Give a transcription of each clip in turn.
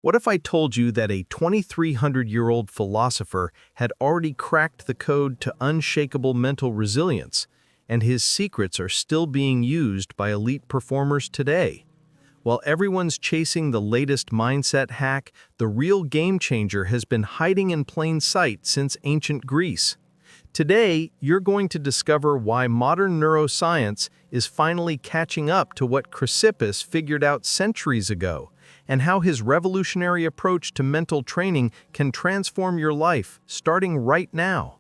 What if I told you that a 2,300-year-old philosopher had already cracked the code to unshakable mental resilience, and his secrets are still being used by elite performers today? While everyone's chasing the latest mindset hack, the real game changer has been hiding in plain sight since ancient Greece. Today, you're going to discover why modern neuroscience is finally catching up to what Chrysippus figured out centuries ago, and how his revolutionary approach to mental training can transform your life, starting right now.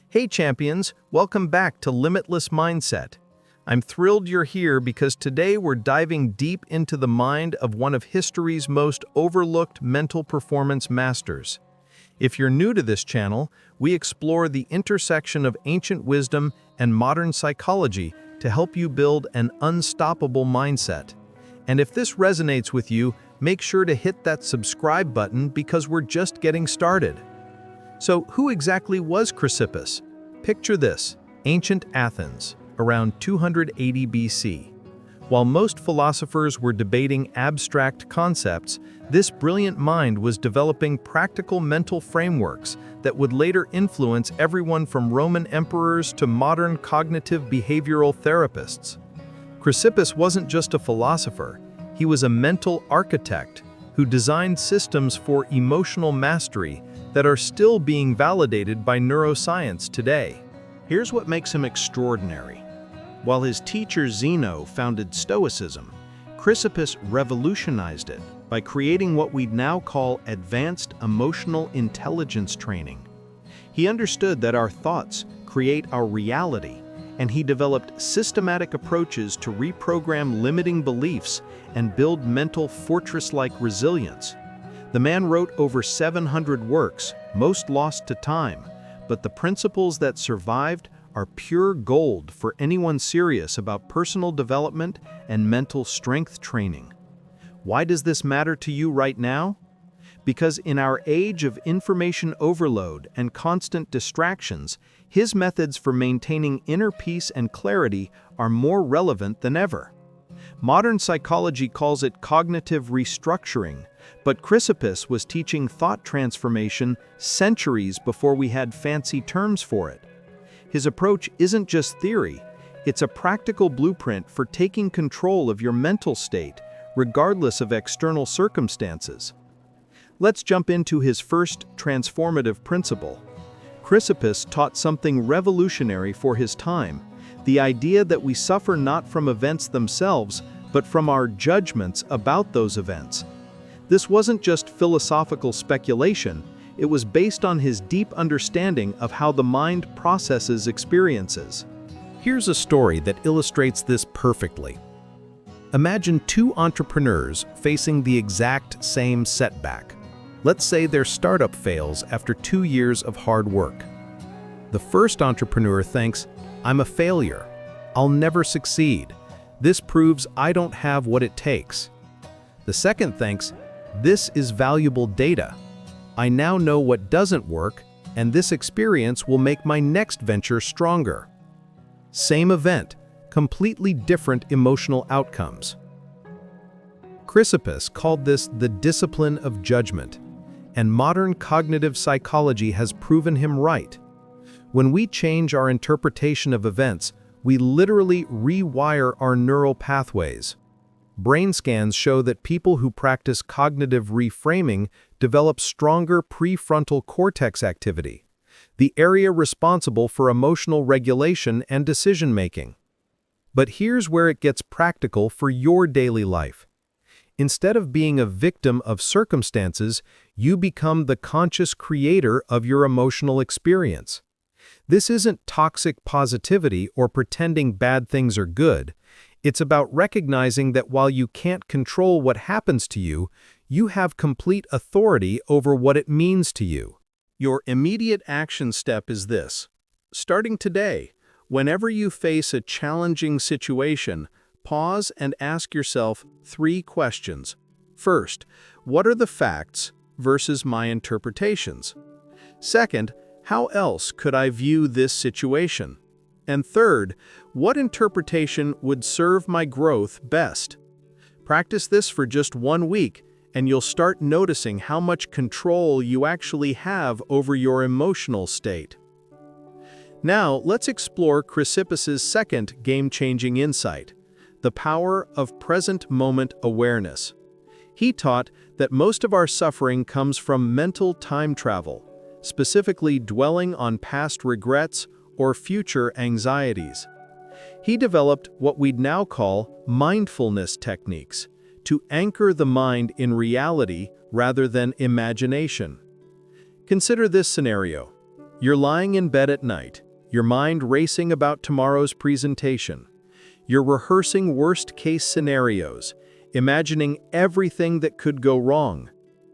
Hey champions, welcome back to Limitless Mindset. I'm thrilled you're here because today we're diving deep into the mind of one of history's most overlooked mental performance masters. If you're new to this channel, we explore the intersection of ancient wisdom and modern psychology to help you build an unstoppable mindset. And if this resonates with you, make sure to hit that subscribe button because we're just getting started. So, who exactly was Chrysippus? Picture this: ancient Athens, around 280 BC. While most philosophers were debating abstract concepts, this brilliant mind was developing practical mental frameworks that would later influence everyone from Roman emperors to modern cognitive behavioral therapists. Chrysippus wasn't just a philosopher, he was a mental architect who designed systems for emotional mastery that are still being validated by neuroscience today. Here's what makes him extraordinary. While his teacher Zeno founded Stoicism, Chrysippus revolutionized it by creating what we now call advanced emotional intelligence training. He understood that our thoughts create our reality, and he developed systematic approaches to reprogram limiting beliefs and build mental fortress-like resilience. The man wrote over 700 works, most lost to time, but the principles that survived are pure gold for anyone serious about personal development and mental strength training. Why does this matter to you right now? Because in our age of information overload and constant distractions, his methods for maintaining inner peace and clarity are more relevant than ever. Modern psychology calls it cognitive restructuring, but Chrysippus was teaching thought transformation centuries before we had fancy terms for it. His approach isn't just theory, it's a practical blueprint for taking control of your mental state, regardless of external circumstances. Let's jump into his first transformative principle. Chrysippus taught something revolutionary for his time: the idea that we suffer not from events themselves, but from our judgments about those events. This wasn't just philosophical speculation, it was based on his deep understanding of how the mind processes experiences. Here's a story that illustrates this perfectly. Imagine two entrepreneurs facing the exact same setback. Let's say their startup fails after 2 years of hard work. The first entrepreneur thinks, "I'm a failure. I'll never succeed. This proves I don't have what it takes." The second thinks, "This is valuable data. I now know what doesn't work, and this experience will make my next venture stronger." Same event, completely different emotional outcomes. Chrysippus called this the discipline of judgment, and modern cognitive psychology has proven him right. When we change our interpretation of events, we literally rewire our neural pathways. Brain scans show that people who practice cognitive reframing develop stronger prefrontal cortex activity, the area responsible for emotional regulation and decision-making. But here's where it gets practical for your daily life. Instead of being a victim of circumstances, you become the conscious creator of your emotional experience. This isn't toxic positivity or pretending bad things are good. It's about recognizing that while you can't control what happens to you, you have complete authority over what it means to you. Your immediate action step is this. Starting today, whenever you face a challenging situation, pause and ask yourself 3 questions. First, what are the facts versus my interpretations? Second, how else could I view this situation? And third, what interpretation would serve my growth best? Practice this for just 1 week, and you'll start noticing how much control you actually have over your emotional state. Now, let's explore Chrysippus's second game-changing insight, the power of present moment awareness. He taught that most of our suffering comes from mental time travel, specifically dwelling on past regrets or future anxieties. He developed what we'd now call mindfulness techniques to anchor the mind in reality rather than imagination. Consider this scenario. You're lying in bed at night, your mind racing about tomorrow's presentation. You're rehearsing worst-case scenarios, imagining everything that could go wrong.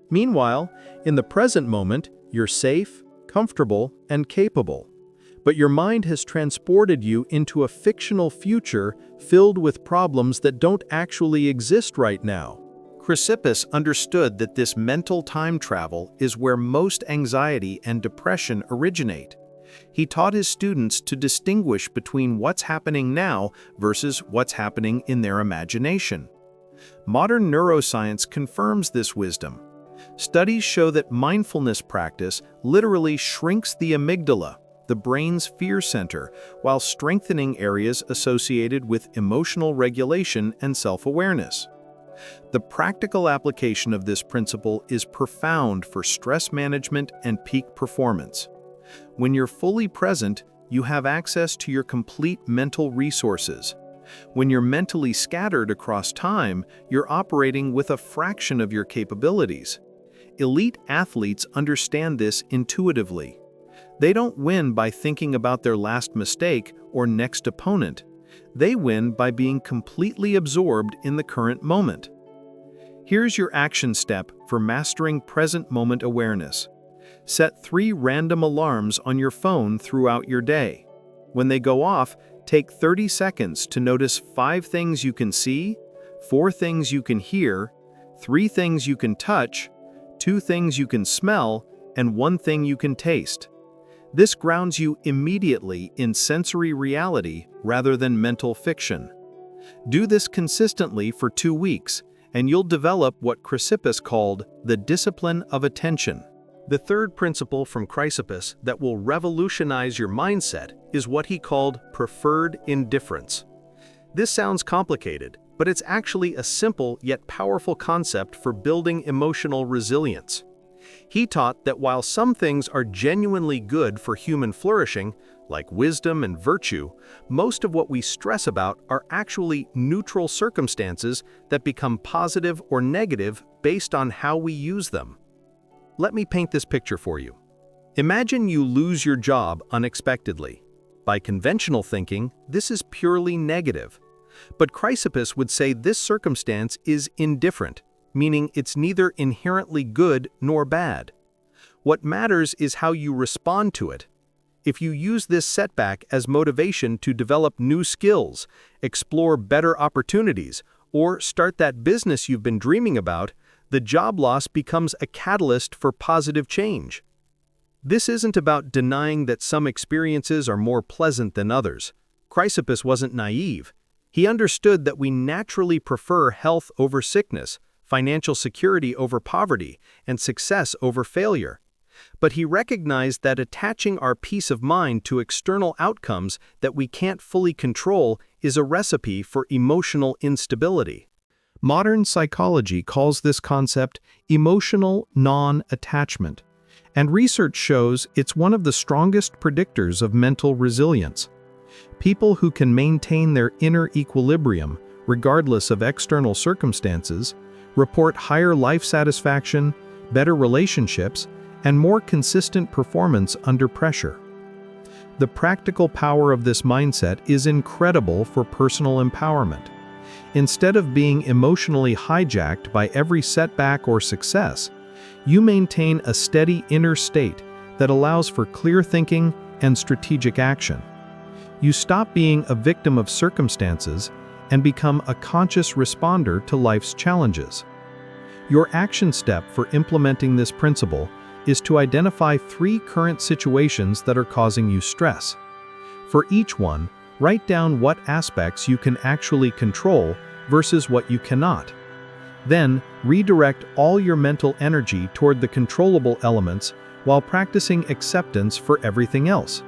Meanwhile, in the present moment, you're safe, comfortable, and capable. But your mind has transported you into a fictional future filled with problems that don't actually exist right now. Chrysippus understood that this mental time travel is where most anxiety and depression originate. He taught his students to distinguish between what's happening now versus what's happening in their imagination. Modern neuroscience confirms this wisdom. Studies show that mindfulness practice literally shrinks the amygdala, the brain's fear center, while strengthening areas associated with emotional regulation and self-awareness. The practical application of this principle is profound for stress management and peak performance. When you're fully present, you have access to your complete mental resources. When you're mentally scattered across time, you're operating with a fraction of your capabilities. Elite athletes understand this intuitively. They don't win by thinking about their last mistake or next opponent. They win by being completely absorbed in the current moment. Here's your action step for mastering present moment awareness. Set 3 random alarms on your phone throughout your day. When they go off, take 30 seconds to notice 5 things you can see, 4 things you can hear, 3 things you can touch, 2 things you can smell, and 1 thing you can taste. This grounds you immediately in sensory reality rather than mental fiction. Do this consistently for 2 weeks, and you'll develop what Chrysippus called the discipline of attention. The third principle from Chrysippus that will revolutionize your mindset is what he called preferred indifference. This sounds complicated, but it's actually a simple yet powerful concept for building emotional resilience. He taught that while some things are genuinely good for human flourishing, like wisdom and virtue, most of what we stress about are actually neutral circumstances that become positive or negative based on how we use them. Let me paint this picture for you. Imagine you lose your job unexpectedly. By conventional thinking, this is purely negative. But Chrysippus would say this circumstance is indifferent, meaning it's neither inherently good nor bad. What matters is how you respond to it. If you use this setback as motivation to develop new skills, explore better opportunities, or start that business you've been dreaming about, the job loss becomes a catalyst for positive change. This isn't about denying that some experiences are more pleasant than others. Chrysippus wasn't naive. He understood that we naturally prefer health over sickness, financial security over poverty, and success over failure. But he recognized that attaching our peace of mind to external outcomes that we can't fully control is a recipe for emotional instability. Modern psychology calls this concept emotional non-attachment, and research shows it's one of the strongest predictors of mental resilience. People who can maintain their inner equilibrium, regardless of external circumstances, report higher life satisfaction, better relationships, and more consistent performance under pressure. The practical power of this mindset is incredible for personal empowerment. Instead of being emotionally hijacked by every setback or success, you maintain a steady inner state that allows for clear thinking and strategic action. You stop being a victim of circumstances and become a conscious responder to life's challenges. Your action step for implementing this principle is to identify 3 current situations that are causing you stress. For each one, write down what aspects you can actually control versus what you cannot. Then, redirect all your mental energy toward the controllable elements while practicing acceptance for everything else.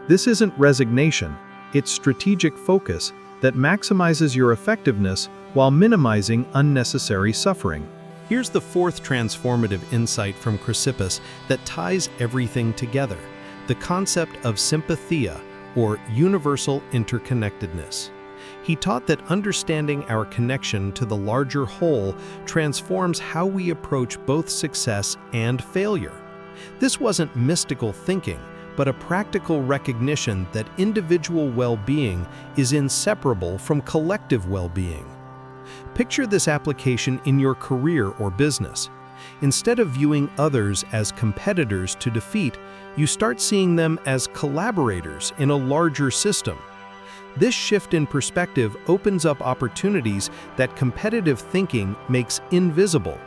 This isn't resignation, it's strategic focus that maximizes your effectiveness while minimizing unnecessary suffering. Here's the fourth transformative insight from Chrysippus that ties everything together: the concept of sympathia, or universal interconnectedness. He taught that understanding our connection to the larger whole transforms how we approach both success and failure. This wasn't mystical thinking, but a practical recognition that individual well-being is inseparable from collective well-being. Picture this application in your career or business. Instead of viewing others as competitors to defeat, you start seeing them as collaborators in a larger system. This shift in perspective opens up opportunities that competitive thinking makes invisible.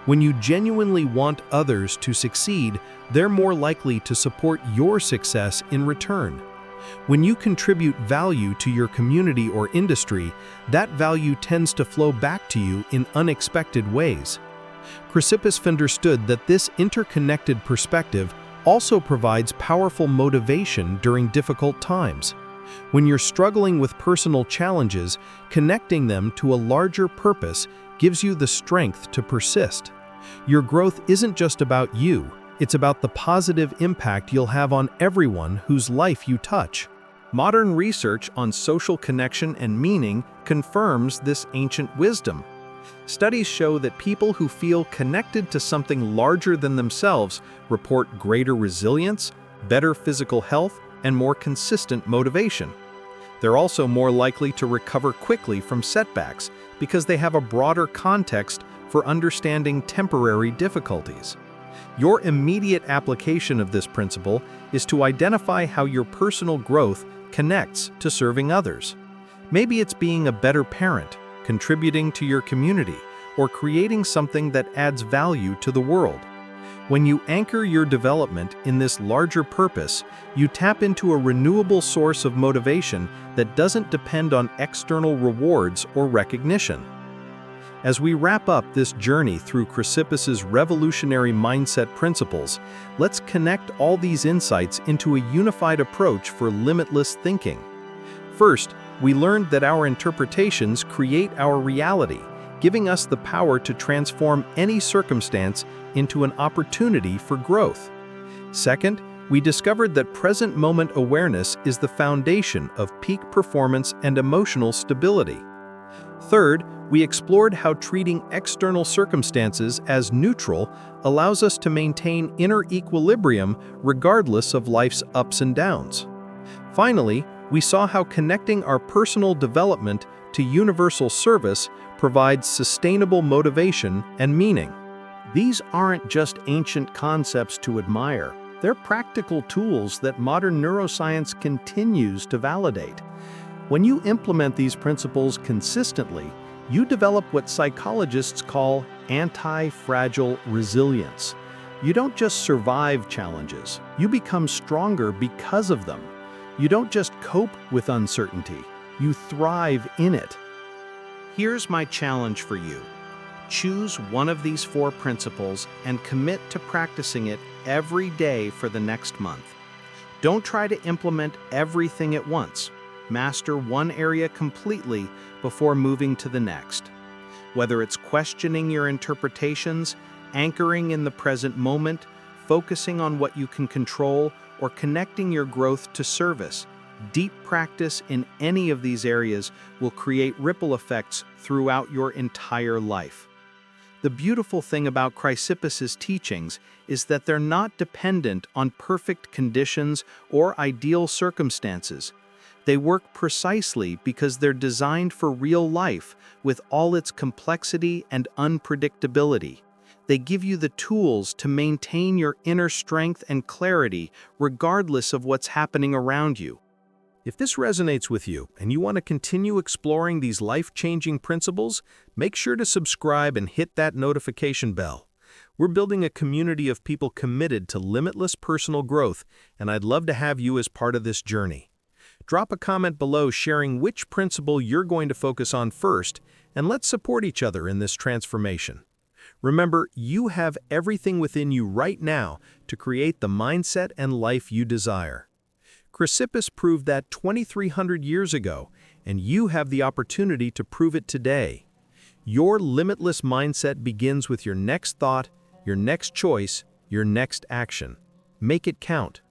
When you genuinely want others to succeed, they're more likely to support your success in return. When you contribute value to your community or industry, that value tends to flow back to you in unexpected ways. Chrysippus understood that this interconnected perspective also provides powerful motivation during difficult times. When you're struggling with personal challenges, connecting them to a larger purpose gives you the strength to persist. Your growth isn't just about you, it's about the positive impact you'll have on everyone whose life you touch. Modern research on social connection and meaning confirms this ancient wisdom. Studies show that people who feel connected to something larger than themselves report greater resilience, better physical health, and more consistent motivation. They're also more likely to recover quickly from setbacks because they have a broader context for understanding temporary difficulties. Your immediate application of this principle is to identify how your personal growth connects to serving others. Maybe it's being a better parent, contributing to your community, or creating something that adds value to the world. When you anchor your development in this larger purpose, you tap into a renewable source of motivation that doesn't depend on external rewards or recognition. As we wrap up this journey through Chrysippus's revolutionary mindset principles, let's connect all these insights into a unified approach for limitless thinking. First, we learned that our interpretations create our reality, giving us the power to transform any circumstance into an opportunity for growth. Second, we discovered that present moment awareness is the foundation of peak performance and emotional stability. Third, we explored how treating external circumstances as neutral allows us to maintain inner equilibrium regardless of life's ups and downs. Finally, we saw how connecting our personal development to universal service provides sustainable motivation and meaning. These aren't just ancient concepts to admire. They're practical tools that modern neuroscience continues to validate. When you implement these principles consistently, you develop what psychologists call anti-fragile resilience. You don't just survive challenges, you become stronger because of them. You don't just cope with uncertainty, you thrive in it. Here's my challenge for you. Choose one of these 4 principles and commit to practicing it every day for the next month. Don't try to implement everything at once. Master one area completely before moving to the next. Whether it's questioning your interpretations, anchoring in the present moment, focusing on what you can control, or connecting your growth to service, deep practice in any of these areas will create ripple effects throughout your entire life. The beautiful thing about Chrysippus's teachings is that they're not dependent on perfect conditions or ideal circumstances. They work precisely because they're designed for real life with all its complexity and unpredictability. They give you the tools to maintain your inner strength and clarity regardless of what's happening around you. If this resonates with you and you want to continue exploring these life-changing principles, make sure to subscribe and hit that notification bell. We're building a community of people committed to limitless personal growth, and I'd love to have you as part of this journey. Drop a comment below sharing which principle you're going to focus on first, and let's support each other in this transformation. Remember, you have everything within you right now to create the mindset and life you desire. Chrysippus proved that 2,300 years ago, and you have the opportunity to prove it today. Your limitless mindset begins with your next thought, your next choice, your next action. Make it count.